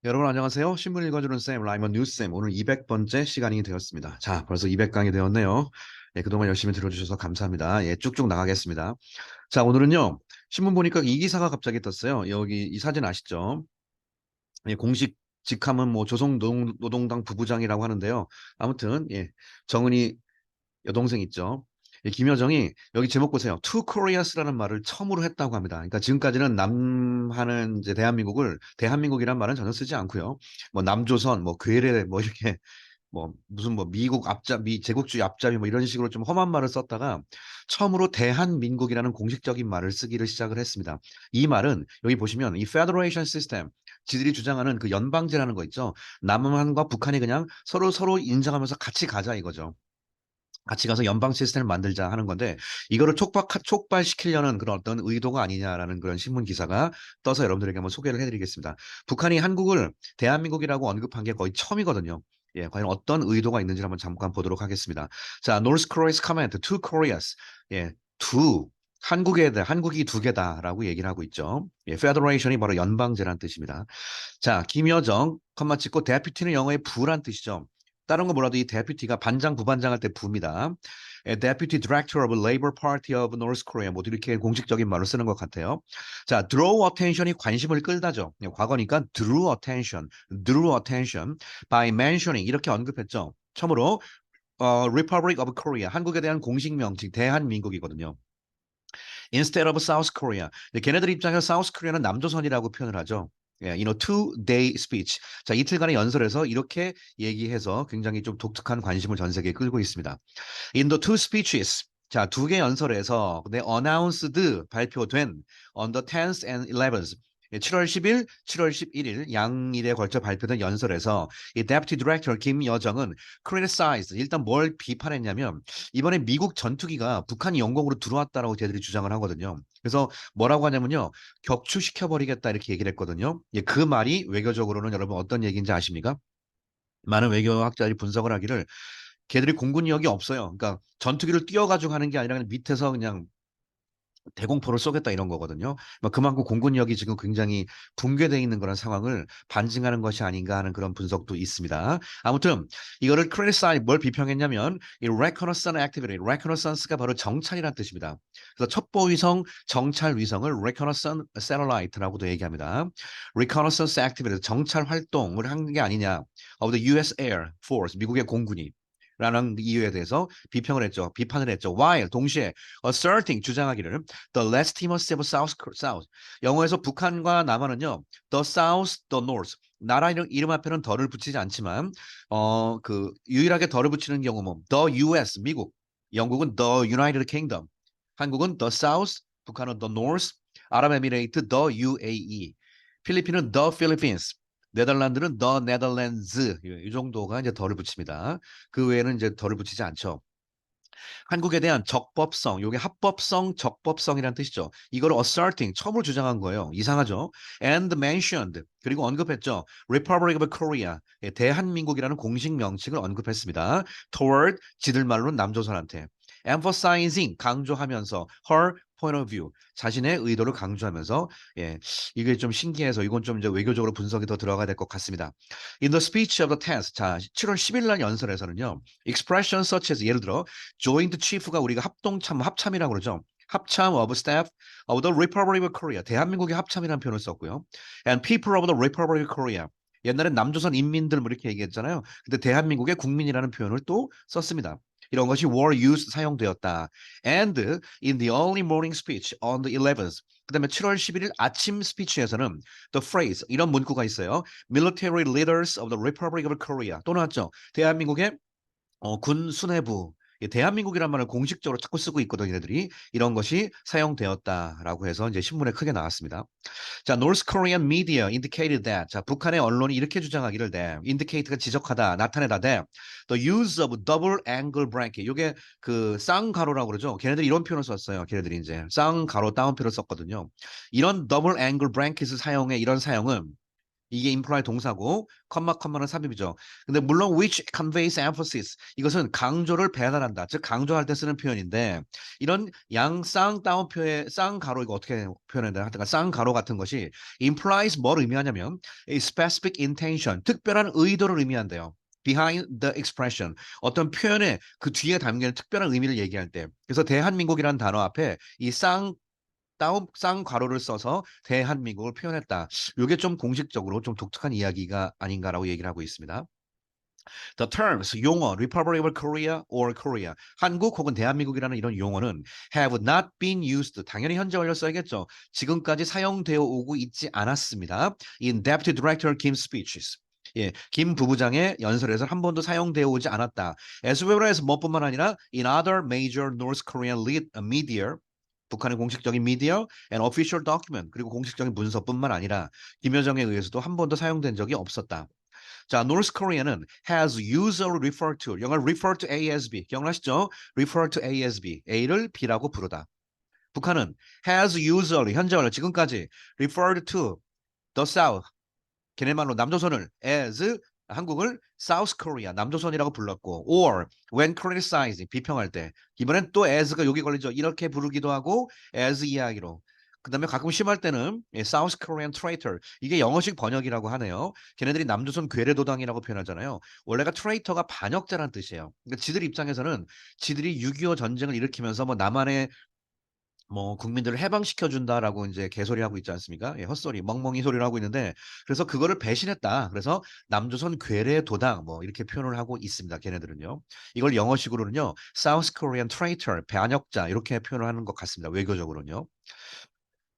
여러분 안녕하세요. 신문 읽어주는 쌤, 라이먼 뉴스쌤. 오늘 200번째 시간이 되었습니다. 자, 벌써 200강이 되었네요. 예, 그동안 열심히 들어주셔서 감사합니다. 예, 쭉쭉 나가겠습니다. 자, 오늘은요. 신문 보니까 이 기사가 갑자기 떴어요. 여기 이 사진 아시죠? 예, 공식 직함은 뭐 조선노동당 부부장이라고 하는데요. 아무튼 예, 정은이 여동생 있죠. 이 김여정이 여기 제목 보세요. Two Koreas라는 말을 처음으로 했다고 합니다. 그러니까 지금까지는 남하는 이제 대한민국이란 말은 전혀 쓰지 않고요. 뭐 남조선, 뭐 괴뢰, 뭐 이렇게 뭐 무슨 뭐 미국 앞잡이, 제국주의 앞잡이 뭐 이런 식으로 좀 험한 말을 썼다가 처음으로 대한민국이라는 공식적인 말을 쓰기를 시작을 했습니다. 이 말은 여기 보시면 이 Federation System 지들이 주장하는 그 연방제라는 거 있죠. 남한과 북한이 그냥 서로 인정하면서 같이 가자 이거죠. 같이 가서 연방 시스템을 만들자 하는 건데 이거를 촉발시키려는 그런 어떤 의도가 아니냐라는 그런 신문 기사가 떠서 여러분들에게 한번 소개를 해드리겠습니다. 북한이 한국을 대한민국이라고 언급한 게 거의 처음이거든요. 예, 과연 어떤 의도가 있는지 한번 잠깐 보도록 하겠습니다. 자, North Korea's comment to Koreas. 예, two. 한국이 두 개다라고 얘기를 하고 있죠. 예, Federation이 바로 연방제란 뜻입니다. 자, 김여정, 컴마 찍고 데피티는 영어의 부란 뜻이죠. 다른 거 몰라도 이 데피티가 반장, 부반장 할 때 부입니다. Deputy Director of Labor Party of North Korea 모두 이렇게 공식적인 말로 쓰는 것 같아요. 자, draw attention이 관심을 끌다죠. 과거니까 drew attention by mentioning 이렇게 언급했죠. 처음으로 Republic of Korea 한국에 대한 공식 명칭 대한민국이거든요. Instead of South Korea. 걔네들 입장에서 South Korea는 남조선이라고 표현을 하죠. 예, two-day speech. 자, 이틀간의 연설에서 이렇게 얘기해서 굉장히 좀 독특한 관심을 전 세계에 끌고 있습니다. In the two speeches. 자, 두 개 연설에서 announced 발표된 on the 10th and 11th. 7월 10일, 7월 11일 양일에 걸쳐 발표된 연설에서 이 Deputy Director 김여정은 criticized 일단 뭘 비판했냐면 이번에 미국 전투기가 북한 영공으로 들어왔다라고 쟤들이 주장을 하거든요. 그래서 뭐라고 하냐면요. 격추시켜버리겠다 이렇게 얘기를 했거든요. 예, 그 말이 외교적으로는 여러분 어떤 얘기인지 아십니까? 많은 외교학자들이 분석을 하기를 걔들이 공군력이 없어요. 그러니까 전투기를 띄워가지고 하는 게 아니라 그냥 밑에서 그냥 대공포를 쏘겠다 이런 거거든요. 그만큼 공군력이 지금 굉장히 붕괴되어 있는 그런 상황을 반증하는 것이 아닌가 하는 그런 분석도 있습니다. 아무튼 이거를 criticize 뭘 비평했냐면 이 reconnaissance activity, reconnaissance가 바로 정찰이라는 뜻입니다. 그래서 첩보위성 정찰 위성을 reconnaissance satellite라고도 얘기합니다. reconnaissance activity, 정찰 활동을 한 게 아니냐 of the U.S. Air Force, 미국의 공군이 라는 이유에 대해서 비판을 했죠. While 동시에 asserting 주장하기를 the legitimacy of South. 영어에서 북한과 남한은요, the South, the North. 나라 이름 앞에는 더를 붙이지 않지만 그 유일하게 더를 붙이는 경우 뭐 the US 미국, 영국은 the United Kingdom, 한국은 the South, 북한은 the North, 아랍에미레이트 the UAE, 필리핀은 the Philippines. 네덜란드는 the Netherlands 이 정도가 이제 덜을 붙입니다. 그 외에는 이제 덜을 붙이지 않죠. 한국에 대한 적법성, 요게 합법성, 적법성이라는 뜻이죠. 이거를 asserting, 처음으로 주장한 거예요. 이상하죠? And mentioned, 그리고 언급했죠. Republic of Korea, 예, 대한민국이라는 공식 명칭을 언급했습니다. Toward, 지들 말로는 남조선한테. Emphasizing, 강조하면서 her point of view, 자신의 의도를 강조하면서 예, 이게 좀 신기해서 이건 좀 이제 외교적으로 분석이 더 들어가야 될 것 같습니다. In the speech of the 10th, 자, 7월 10일 날 연설에서는요. Expression such as 예를 들어 joint chief가 우리가 합참이라고 그러죠. 합참 of staff of the Republic of Korea. 대한민국의 합참이라는 표현을 썼고요. And people of the Republic of Korea. 옛날엔 남조선 인민들 뭐 이렇게 얘기했잖아요. 근데 대한민국의 국민이라는 표현을 또 썼습니다. 이런 것이 were used 사용되었다. And in the early morning speech on the 11th. 그다음에 7월 11일 아침 스피치에서는 the phrase 이런 문구가 있어요. Military leaders of the Republic of Korea. 또 나왔죠. 대한민국의 군 수뇌부 대한민국이란 말을 공식적으로 자꾸 쓰고 있거든요. 얘네들이 이런 것이 사용되었다라고 해서 이제 신문에 크게 나왔습니다. 자, North Korean media indicated that 자, 북한의 언론이 이렇게 주장하기를 indicate가 지적하다, 나타내다 the use of double angle bracket 이게 그 쌍가로라고 그러죠. 걔네들이 이런 표현을 썼어요. 걔네들이 이제 쌍가로 따옴표를 썼거든요. 이런 double angle bracket을 사용해 이런 사용은 이게 imply 동사고 컴마는 삽입이죠. 근데 물론 which conveys emphasis 이것은 강조를 배달한다. 즉 강조할 때 쓰는 표현인데 이런 양 쌍따옴표의 쌍가로 이거 어떻게 표현해야 되나? 하여튼 쌍가로 같은 것이 implies 뭘 의미하냐면 a specific intention 특별한 의도를 의미한대요. behind the expression 어떤 표현의 그 뒤에 담기는 특별한 의미를 얘기할 때 그래서 대한민국이라는 단어 앞에 이 쌍괄호를 써서 대한민국을 표현했다. 이게 좀 공식적으로 좀 독특한 이야기가 아닌가라고 얘기를 하고 있습니다. The terms 용어 Republic of Korea or Korea 한국 혹은 대한민국이라는 이런 용어는 have not been used 당연히 현재 완료 써야겠죠. 지금까지 사용되어 오고 있지 않았습니다. In Deputy Director Kim's speeches. 예, 김 부부장의 연설에서 한 번도 사용되어 오지 않았다. As well as 뭐뿐만 아니라 in other major North Korean media 북한의 공식적인 미디어 and official document 그리고 공식적인 문서뿐만 아니라 김여정에 의해서도 한 번도 사용된 적이 없었다. 자, North Korea는 has usually referred to 영어를 refer to A as B 기억나시죠? refer to A as B A를 B라고 부르다. 북한은 has usually 현재 완료 지금까지 referred to the South 걔네말로 남조선을 as 한국을 South Korea 남조선이라고 불렀고 or when criticizing 비평할 때 이번엔 또 as가 여기 걸리죠. 이렇게 부르기도 하고 as 이야기로 그다음에 가끔 심할 때는 South Korean traitor 이게 영어식 번역이라고 하네요. 걔네들이 남조선 괴뢰도당이라고 표현하잖아요. 원래가 트레이터가 반역자란 뜻이에요. 그러니까 지들 입장에서는 지들이 6.25 전쟁을 일으키면서 뭐 남한의 뭐 국민들을 해방시켜 준다라고 이제 개소리하고 있지 않습니까? 예, 헛소리, 멍멍이 소리를 하고 있는데 그래서 그거를 배신했다. 그래서 남조선 괴뢰 도당 뭐 이렇게 표현을 하고 있습니다. 걔네들은요. 이걸 영어식으로는요. South Korean traitor, 반역자 이렇게 표현을 하는 것 같습니다. 외교적으로는요.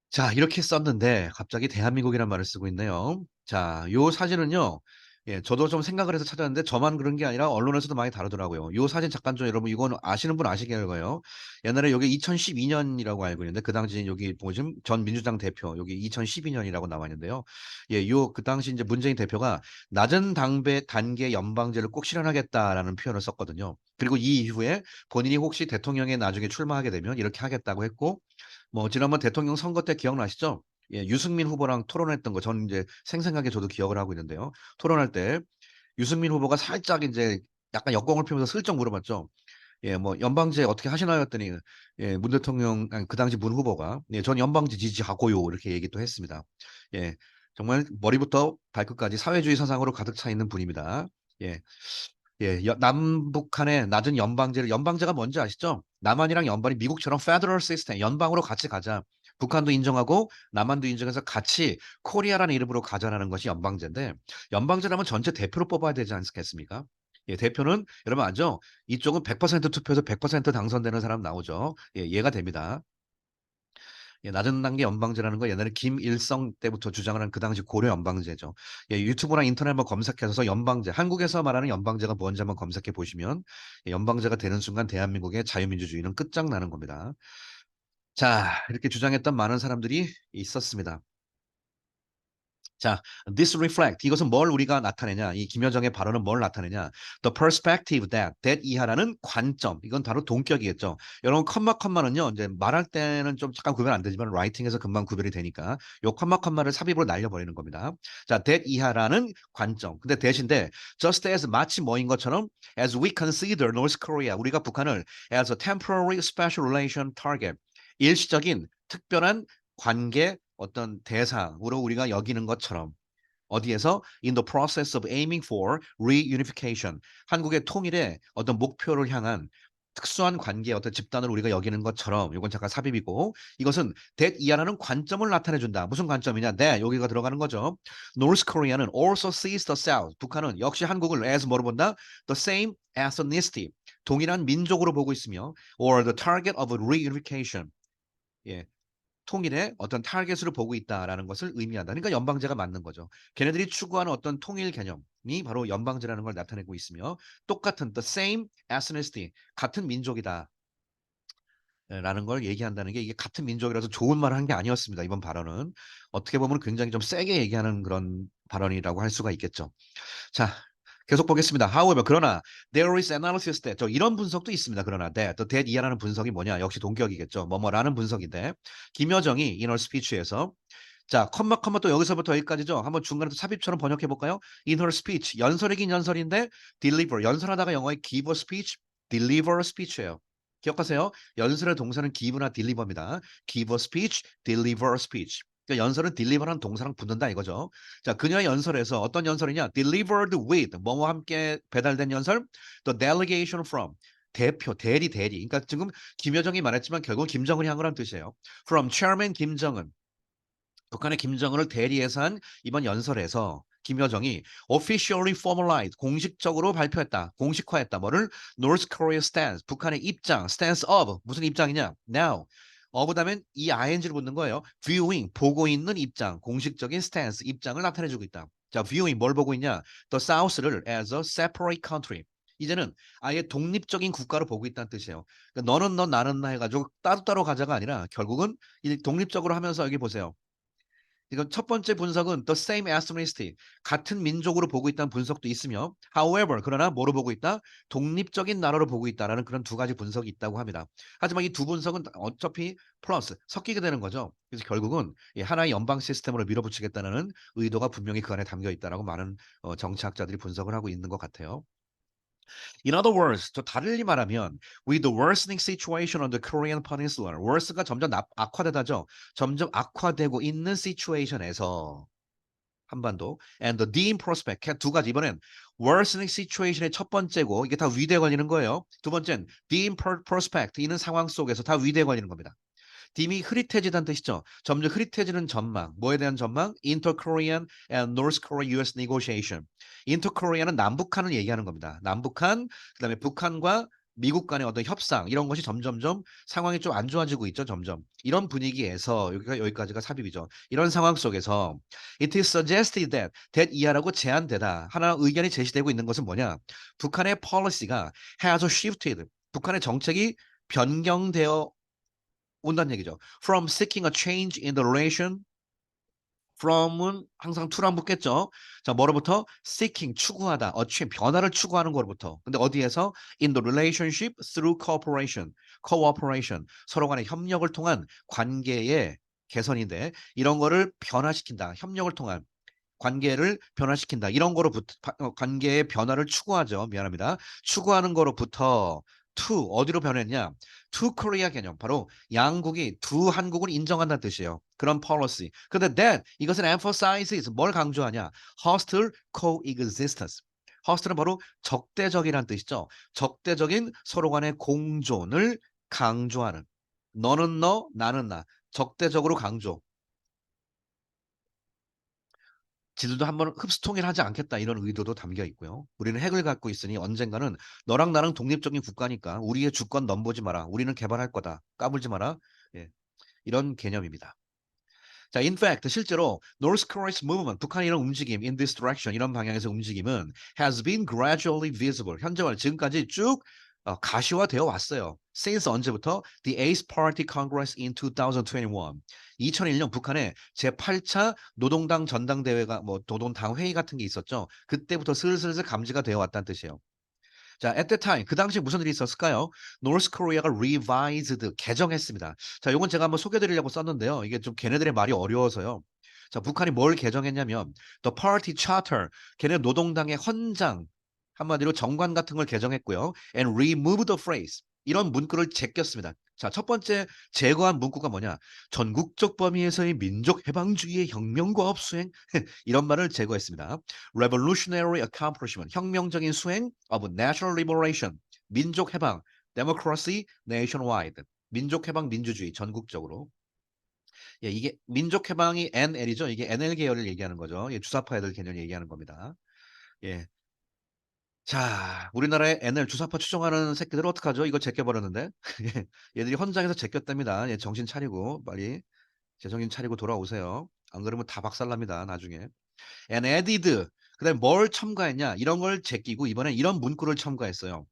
자, 이렇게 썼는데 갑자기 대한민국이란 말을 쓰고 있네요. 자, 요 사진은요. 예, 저도 좀 생각을 해서 찾았는데 저만 그런 게 아니라 언론에서도 많이 다루더라고요. 요 사진 잠깐 좀 여러분 이건 아시는 분 아시길 거예요. 옛날에 여기 2012년이라고 알고 있는데 그 당시 여기 보시면 전 민주당 대표 여기 2012년이라고 나와 있는데요. 예, 요 그 당시 이제 문재인 대표가 낮은 단계 연방제를 꼭 실현하겠다라는 표현을 썼거든요. 그리고 이 이후에 본인이 혹시 대통령에 나중에 출마하게 되면 이렇게 하겠다고 했고 뭐 지난번 대통령 선거 때 기억나시죠? 예, 유승민 후보랑 토론했던 거 저는 이제 생생하게 저도 기억을 하고 있는데요. 토론할 때 유승민 후보가 살짝 이제 약간 역공을 피우면서 슬쩍 물어봤죠. 예, 뭐 연방제 어떻게 하시나요? 했더니 예, 문 대통령 아니, 그 당시 문 후보가 예, 전 연방제 지지하고요 이렇게 얘기도 했습니다. 예, 정말 머리부터 발끝까지 사회주의 사상으로 가득 차 있는 분입니다. 예, 예, 남북한의 낮은 연방제가 뭔지 아시죠? 남한이랑 연방이 미국처럼 페더럴 시스템, 연방으로 같이 가자. 북한도 인정하고 남한도 인정해서 같이 코리아라는 이름으로 가자라는 것이 연방제인데 연방제라면 전체 대표로 뽑아야 되지 않겠습니까? 예, 대표는 여러분 알죠? 이쪽은 100% 투표해서 100% 당선되는 사람 나오죠. 예, 얘가 됩니다. 예, 낮은 단계 연방제라는 거 옛날에 김일성 때부터 주장을 한 그 당시 고려 연방제죠. 예, 유튜브나 인터넷 한번 검색해서 연방제, 한국에서 말하는 연방제가 뭔지 한번 검색해 보시면 예, 연방제가 되는 순간 대한민국의 자유민주주의는 끝장나는 겁니다. 자, 이렇게 주장했던 많은 사람들이 있었습니다. 자, this reflect 이것은 뭘 우리가 나타내냐? 이 김여정의 발언은 뭘 나타내냐? The perspective that 이하라는 관점. 이건 바로 동격이겠죠. 여러분 컴마는요. 이제 말할 때는 좀 잠깐 구별 안 되지만 라이팅에서 금방 구별이 되니까 요 컴마를 삽입으로 날려버리는 겁니다. 자, that 이하라는 관점. 근데 대신데 just as 마치 뭐인 것처럼 as we consider North Korea 우리가 북한을 as a temporary special relation target 일시적인 특별한 관계 어떤 대상으로 우리가 여기는 것처럼 어디에서 in the process of aiming for reunification 한국의 통일의 어떤 목표를 향한 특수한 관계 어떤 집단을 우리가 여기는 것처럼 이건 잠깐 삽입이고 이것은 that 이하라는 관점을 나타내 준다. 무슨 관점이냐? 네, 여기가 들어가는 거죠. North Korea는 also sees the South. 북한은 역시 한국을 as 뭐로 본다? The same ethnicity. 동일한 민족으로 보고 있으며 or the target of reunification. 예, 통일의 어떤 타겟으로 보고 있다라는 것을 의미한다. 그러니까 연방제가 맞는 거죠. 걔네들이 추구하는 어떤 통일 개념이 바로 연방제라는 걸 나타내고 있으며 똑같은 the same ethnicity 같은 민족이다. 라는 걸 얘기한다는 게 이게 같은 민족이라서 좋은 말을 한 게 아니었습니다. 이번 발언은 어떻게 보면 굉장히 좀 세게 얘기하는 그런 발언이라고 할 수가 있겠죠. 자, 계속 보겠습니다. However, 그러나 there is analysis that 이런 분석도 있습니다. 그러나 that 이하라는 분석이 뭐냐? 역시 동격이겠죠. 뭐뭐라는 분석인데 김여정이 이널 스피치에서 자, 컴마 또 여기서부터 여기까지죠. 한번 중간에 또 삽입처럼 번역해 볼까요? In her speech. 연설이긴 연설인데 deliver. 연설하다가 영어에 give a speech, deliver a speech예요. 기억하세요? 연설의 동사는 give나 deliver입니다. give a speech, deliver a speech. 그러니까 연설은 deliver한 동사랑 붙는다 이거죠. 자, 그녀의 연설에서 어떤 연설이냐? delivered with 뭐와 함께 배달된 연설? The delegation from 대표, 대리. 그러니까 지금 김여정이 말했지만 결국 김정은이 한 거란 뜻이에요. From Chairman 김정은. 북한의 김정은을 대리해서 한 이번 연설에서 김여정이 officially formalized 공식적으로 발표했다. 공식화했다. 뭐를? North Korea stance. 북한의 입장. stance of. 무슨 입장이냐? Now. of 다음엔 이 ing를 붙는 거예요. viewing. 보고 있는 입장. 공식적인 stance. 입장을 나타내주고 있다. 자, viewing 뭘 보고 있냐? The South를 as a separate country. 이제는 아예 독립적인 국가로 보고 있다는 뜻이에요. 그러니까 너는 너 나는 나 해가지고 따로따로 가자가 아니라 결국은 이 독립적으로 하면서 여기 보세요. 이건 첫 번째 분석은 the same ethnicity, 같은 민족으로 보고 있다는 분석도 있으며 however, 그러나 뭐로 보고 있다? 독립적인 나라로 보고 있다라는 그런 두 가지 분석이 있다고 합니다. 하지만 이 두 분석은 어차피 플러스, 섞이게 되는 거죠. 그래서 결국은 하나의 연방 시스템으로 밀어붙이겠다는 의도가 분명히 그 안에 담겨 있다라고 많은 정치학자들이 분석을 하고 있는 것 같아요. In other words, 또 다르게 말하면, with the worsening situation on the Korean Peninsula, worse가 점점 악화되다죠. 점점 악화되고 있는 situation에서 한반도, and the dim prospect, 두 가지 이번엔 worsening situation의 첫 번째고 이게 다 위대에 걸리는 거예요. 두 번째는 dim prospect, 이는 상황 속에서 다 위대에 걸리는 겁니다. 딤이 흐릿해지다는 뜻이죠. 점점 흐릿해지는 전망. 뭐에 대한 전망? Inter-Korean and North Korea US negotiation. Inter-Korea는 남북한을 얘기하는 겁니다. 남북한, 그다음에 북한과 미국 간의 어떤 협상 이런 것이 점점점 상황이 좀 안 좋아지고 있죠. 점점 이런 분위기에서 여기까지가 삽입이죠. 이런 상황 속에서 it is suggested that 이하라고 제안되다 하나 의견이 제시되고 있는 것은 뭐냐? 북한의 policy가 has shifted. 북한의 정책이 변경되어 온다는 얘기죠. From seeking a change in the relation. from은 항상 to랑 붙겠죠. 자, 뭐로부터? seeking, 추구하다. 변화를 추구하는 거로부터. 근데 어디에서? in the relationship through cooperation. 서로 간의 협력을 통한 관계의 개선인데 이런 거를 변화시킨다. 협력을 통한 관계를 변화시킨다. 이런 거로부터 관계의 변화를 추구하죠. 미안합니다. 추구하는 거로부터 to 어디로 변했냐? to Korea 개념. 바로 양국이 두 한국을 인정한다는 뜻이에요. 그런 policy. 근데 that 이것은 emphasizes 뭘 강조하냐? hostile coexistence. hostle은 바로 적대적이란 뜻이죠. 적대적인 서로 간의 공존을 강조하는. 너는 너, 나는 나. 적대적으로 강조. 지들도 한번 흡수통일하지 않겠다 이런 의도도 담겨 있고요. 우리는 핵을 갖고 있으니 언젠가는 너랑 나랑 독립적인 국가니까 우리의 주권 넘보지 마라. 우리는 개발할 거다. 까불지 마라. 예, 이런 개념입니다. 자, in fact, 실제로 North Korea's movement, 북한의 이런 움직임, in this direction, 이런 방향에서 움직임은 has been gradually visible. 현재와 지금까지 쭉 가시화되어 왔어요. Since 언제부터? The Eighth Party Congress in 2021. 2001년 북한에 제8차 노동당 전당대회가 노동당 회의 같은 게 있었죠. 그때부터 슬슬 감지가 되어 왔다는 뜻이에요. 자, at that time 그 당시에 무슨 일이 있었을까요? North Korea가 revised 개정했습니다. 자, 요건 제가 한번 소개드리려고 썼는데요. 이게 좀 걔네들의 말이 어려워서요. 자, 북한이 뭘 개정했냐면 the party charter 걔네 노동당의 헌장 한마디로 정관 같은 걸 개정했고요. and remove the phrase 이런 문구를 제꼈습니다. 자, 첫 번째 제거한 문구가 뭐냐? 전국적 범위에서의 민족 해방주의의 혁명과업 수행 이런 말을 제거했습니다. Revolutionary accomplishment 혁명적인 수행 of national liberation 민족 해방 democracy nationwide 민족 해방 민주주의 전국적으로 예, 이게 민족 해방이 NL이죠. 이게 NL 계열을 얘기하는 거죠. 예, 주사파 애들 개념 얘기하는 겁니다. 예. 자, 우리나라의 NL 주사파 추종하는 새끼들 어떡하죠? 이거 제껴버렸는데. 예, 얘들이 헌장에서 제꼈답니다. 예, 정신 차리고 빨리 제정신 차리고 돌아오세요. 안 그러면 다 박살납니다. 나중에. and added. 그다음에 뭘 첨가했냐? 이런 걸 제끼고 이번엔 이런 문구를 첨가했어요.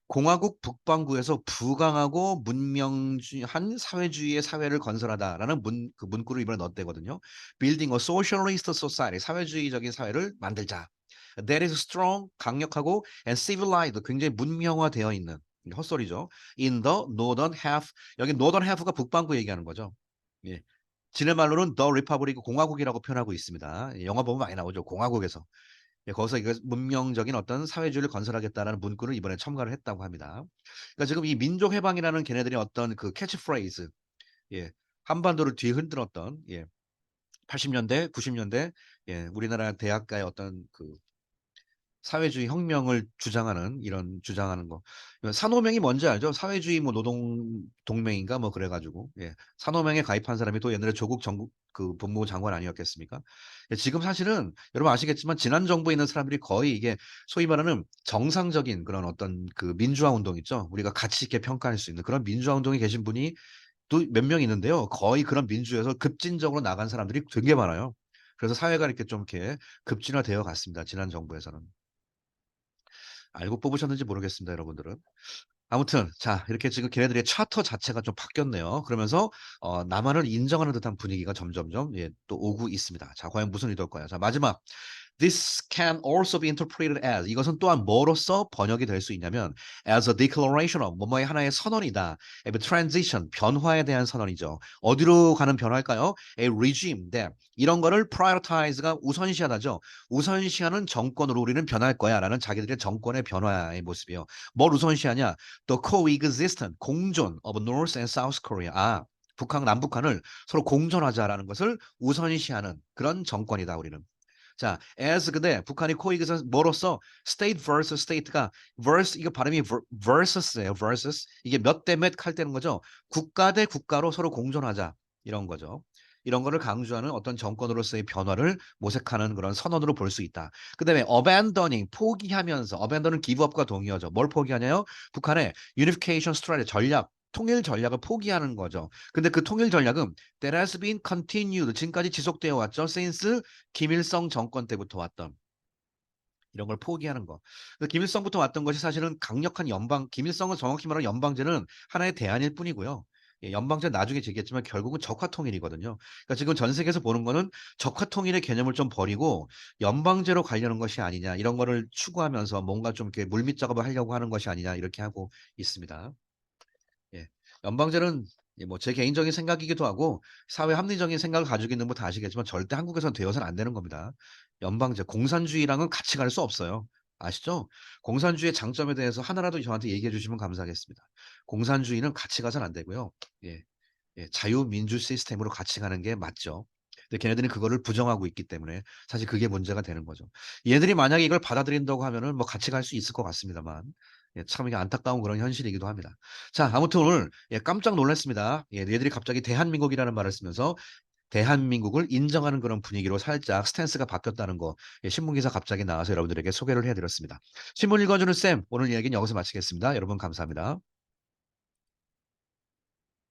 공화국 북반구에서 부강하고 문명한 사회주의의 사회를 건설하다라는 그 문구를 이번에 넣었대거든요. Building a socialist society, 사회주의적인 사회를 만들자. That is strong, 강력하고 and civilized, 굉장히 문명화되어 있는 헛소리죠. In the northern half, 여기 northern half가 북반구 얘기하는 거죠. 예. 지네 말로는 The Republic 공화국이라고 표현하고 있습니다. 영화 보면 많이 나오죠. 공화국에서. 거기서 이거 문명적인 어떤 사회주의를 건설하겠다라는 문구를 이번에 첨가를 했다고 합니다. 그러니까 지금 이 민족 해방이라는 걔네들이 어떤 그 캐치프레이즈, 예, 한반도를 뒤흔들었던 80년대, 90년대 우리나라 대학가의 어떤 그 사회주의 혁명을 주장하는 이런 주장하는 거. 산호명이 뭔지 알죠? 사회주의 뭐 노동 동맹인가 뭐 그래가지고 산호명에 가입한 사람이 또 옛날에 조국 전국 그 법무부 장관 아니었겠습니까? 지금 사실은 여러분 아시겠지만 지난 정부에 있는 사람들이 거의 이게 소위 말하는 정상적인 그런 어떤 그 민주화 운동 있죠? 우리가 가치 있게 평가할 수 있는 그런 민주화 운동에 계신 분이 또 몇 명 있는데요. 거의 그런 민주에서 급진적으로 나간 사람들이 되게 많아요. 그래서 사회가 이렇게 좀 이렇게 급진화되어 갔습니다. 지난 정부에서는. 알고 뽑으셨는지 모르겠습니다, 여러분들은. 아무튼 자 이렇게 지금 걔네들의 차터 자체가 좀 바뀌었네요. 그러면서 남한을 인정하는 듯한 분위기가 점점점 또 오고 있습니다. 자 과연 무슨 의도일까요? 자 마지막 This can also be interpreted as 이것은 또한 뭐로서 번역이 될 수 있냐면 as a declaration of 뭐뭐의 하나의 선언이다. A transition 변화에 대한 선언이죠. 어디로 가는 변화일까요? A regime that 이런 거를 prioritize가 우선시하다죠. 우선시하는 정권으로 우리는 변할 거야라는 자기들의 정권의 변화의 모습이에요. 뭘 우선시하냐? The coexistence 공존 of North and South Korea. 북한 남북한을 서로 공존하자라는 것을 우선시하는 그런 정권이다 우리는. 자, as 근데 북한이 코이그에서 뭐로써 state versus state가 verse 이거 발음이 versus예요. versus 이게 몇 대 몇 할 때는 거죠. 국가 대 국가로 서로 공존하자 이런 거죠. 이런 거를 강조하는 어떤 정권으로서의 변화를 모색하는 그런 선언으로 볼 수 있다. 그다음에 abandoning 포기하면서 abandon은 give up과 동의어죠. 뭘 포기하냐요? 북한의 unification strategy 전략 통일 전략을 포기하는 거죠. 근데 그 통일 전략은 that has been continued 지금까지 지속되어 왔죠. since 김일성 정권 때부터 왔던 이런 걸 포기하는 거. 김일성부터 왔던 것이 사실은 강력한 김일성은 정확히 말하면 연방제는 하나의 대안일 뿐이고요. 연방제 나중에 얘기했지만 결국은 적화통일이거든요. 그러니까 지금 전 세계에서 보는 거는 적화통일의 개념을 좀 버리고 연방제로 가려는 것이 아니냐 이런 거를 추구하면서 뭔가 좀 이렇게 물밑 작업을 하려고 하는 것이 아니냐 이렇게 하고 있습니다. 예. 연방제는 뭐 제 개인적인 생각이기도 하고 사회 합리적인 생각을 가지고 있는 거 다 아시겠지만 절대 한국에선 되어서는 안 되는 겁니다. 연방제, 공산주의랑은 같이 갈 수 없어요. 아시죠? 공산주의의 장점에 대해서 하나라도 저한테 얘기해 주시면 감사하겠습니다. 공산주의는 같이 가서는 안 되고요. 예, 자유민주 시스템으로 같이 가는 게 맞죠. 근데 걔네들은 그거를 부정하고 있기 때문에 사실 그게 문제가 되는 거죠. 얘들이 만약에 이걸 받아들인다고 하면은 뭐 같이 갈 수 있을 것 같습니다만 참 이게 안타까운 그런 현실이기도 합니다. 자, 아무튼 오늘 깜짝 놀랐습니다. 얘들이 갑자기 대한민국이라는 말을 쓰면서 대한민국을 인정하는 그런 분위기로 살짝 스탠스가 바뀌었다는 거 신문기사 갑자기 나와서 여러분들에게 소개를 해드렸습니다. 신문 읽어주는 쌤 오늘 이야기는 여기서 마치겠습니다. 여러분 감사합니다.